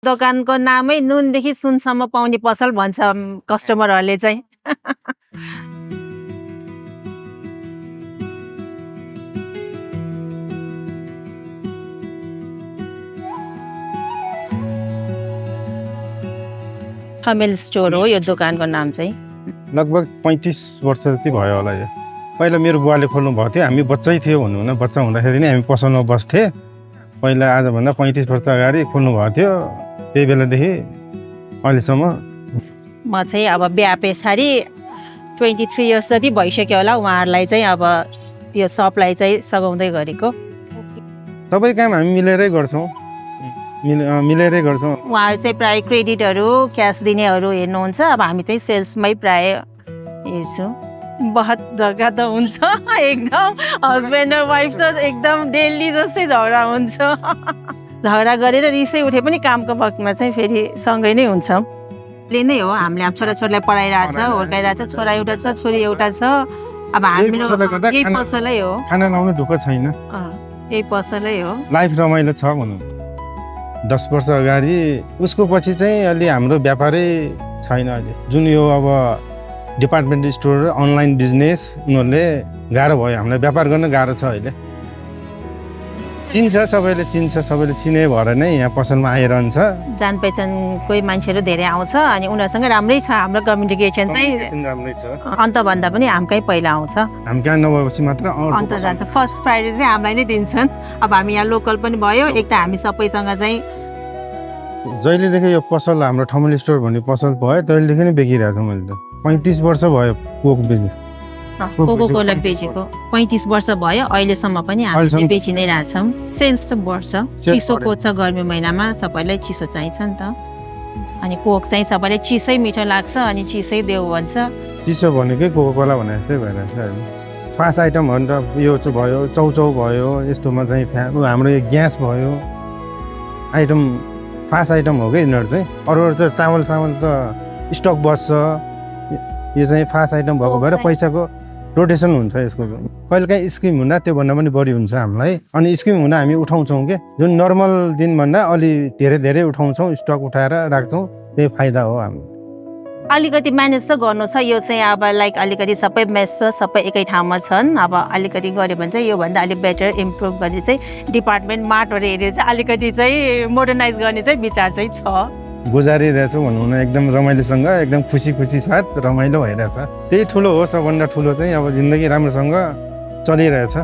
दोकानको नामै नुनदेखि सुनसम्म पाउने पसल भन्छ कस्टमरहरूले चाहिँ। ठमेल स्टोर हो यो दोकानको नाम चाहिँ। लगभग 35 वर्ष जति भयो होला यो। पहिला मेरो बुवाले खोल्नु भएको थियो, हामी बच्चै थियो भनौँ न, बच्चा हुँदाखेरि नै हामी पसलमा बस्थे। पहिला आजभन्दा 35 वर्ष अगाडि खोल्नु भएको थियो, त्यही बेलादेखि अहिलेसम्म। म चाहिँ अब बिहा पछाडि 23 इयर्स जति भइसक्यो होला उहाँहरूलाई चाहिँ अब त्यो सपलाई चाहिँ सघाउँदै गरेको। सबै काम हामी मिलेरै गर्छौँ, मिलेरै गर्छौँ। उहाँहरू चाहिँ प्रायः क्रेडिटहरू क्यास दिनेहरू हेर्नुहुन्छ, अब हामी चाहिँ सेल्समै प्रायः हेर्छौँ। बहुत झगडा त हुन्छ एकदम, हस्बेन्ड र वाइफ त एकदम डेली जस्तै झगडा हुन्छ। झगडा गरेर रिसै उठे पनि कामको वक्तमा चाहिँ फेरि सँगै नै हुन्छौँ। ले नै हो, हामीले अब छोराछोरीलाई पढाइरहेछ, हुर्काइरहेछ, छोरा एउटा छ छोरी एउटा छ। अब हाम्रो यही पसलै हो, खाना लाउनु दुःख छैन, यही पसलै हो। लाइफ रमाइलो छ भनौँ। 10 वर्ष अगाडि उसको पछि चाहिँ अलि हाम्रो व्यापारै छैन अहिले। जुन यो अब डिपार्टमेन्ट स्टोर अनलाइन बिजनेस उनीहरूले गाह्रो भयो, हामीलाई व्यापार गर्न गाह्रो छ अहिले। चिन्छ, सबैले चिन्छ, सबैले चिने भएर नै यहाँ पसलमा आइरहन्छ। जान पहिचानकै मान्छेहरू धेरै आउँछ अनि उनीहरूसँग राम्रै छ हाम्रो कम्युनिकेसन चाहिँ। राम्रै छ, अन्तभन्दा पनि हामकै पहिला आउँछ, हामी कहाँ नभएपछि मात्र अन्त जान्छ। फर्स्ट प्रायोरिटी चाहिँ हामीलाई नै दिन्छन्। अब हामी यहाँ लोकल पनि भयो, एक त हामी सबैसँग चाहिँ। जहिलेदेखि यो पसल हाम्रो ठमेल स्टोर भन्ने पसल भयो तहिलेदेखि नै बेचिरहेको छु मैले त। 35 वर्ष भयो कोक बिजनेस, कोको कोला बेचेको 35 वर्ष भयो। अहिलेसम्म पनि हामी चाहिँ बेचि नै रहेछौँ। सेल्स त बढ्छ, चिसो कोच्छ, गर्मी महिनामा सबैलाई चिसो चाहिन्छ नि त। अनि कोक चाहिँ सबैलाई चिसै मिठो लाग्छ अनि चिसै देऊ भन्छ। चिसो भनेकै कोको कोला भने जस्तै भइरहेछ अहिले। फास्ट आइटमहरू त यो चाहिँ भयो, चौचौ भयो, यस्तोमा चाहिँ हाम्रो यो ग्यास भयो, आइटम फास्ट आइटम हो कि यिनीहरू चाहिँ। अरू त चामल त स्टक बस्छ, यो चाहिँ फास्ट आइटम भएको भएर पैसाको रोटेसन हुन्छ यसको। कहिलेकाहीँ स्किम हुँदा त्योभन्दा पनि बढी हुन्छ हामीलाई। अनि स्किम हुँदा हामी उठाउँछौँ कि जुन नर्मल दिनभन्दा अलि धेरै उठाउँछौँ, स्टक उठाएर राख्छौँ, त्यही फाइदा हो हाम्रो। अलिकति म्यानेज त गर्नु छ यो चाहिँ। अब लाइक अलिकति सबै मेस छ, सबै एकै ठाउँमा छन्। अब अलिकति गऱ्यो भने चाहिँ योभन्दा अलिक बेटर इम्प्रुभ गरेर चाहिँ डिपार्टमेन्ट मार्टहरू हेरेर चाहिँ अलिकति चाहिँ मोडर्नाइज गर्ने चाहिँ विचार चाहिँ छ। गुजारिरहेछु भनौँ न, एकदम रमाइलोसँग, एकदम खुसी साथ रमाइलो भइरहेछ। त्यही ठुलो हो, सबभन्दा ठुलो चाहिँ अब जिन्दगी राम्रोसँग चलिरहेछ।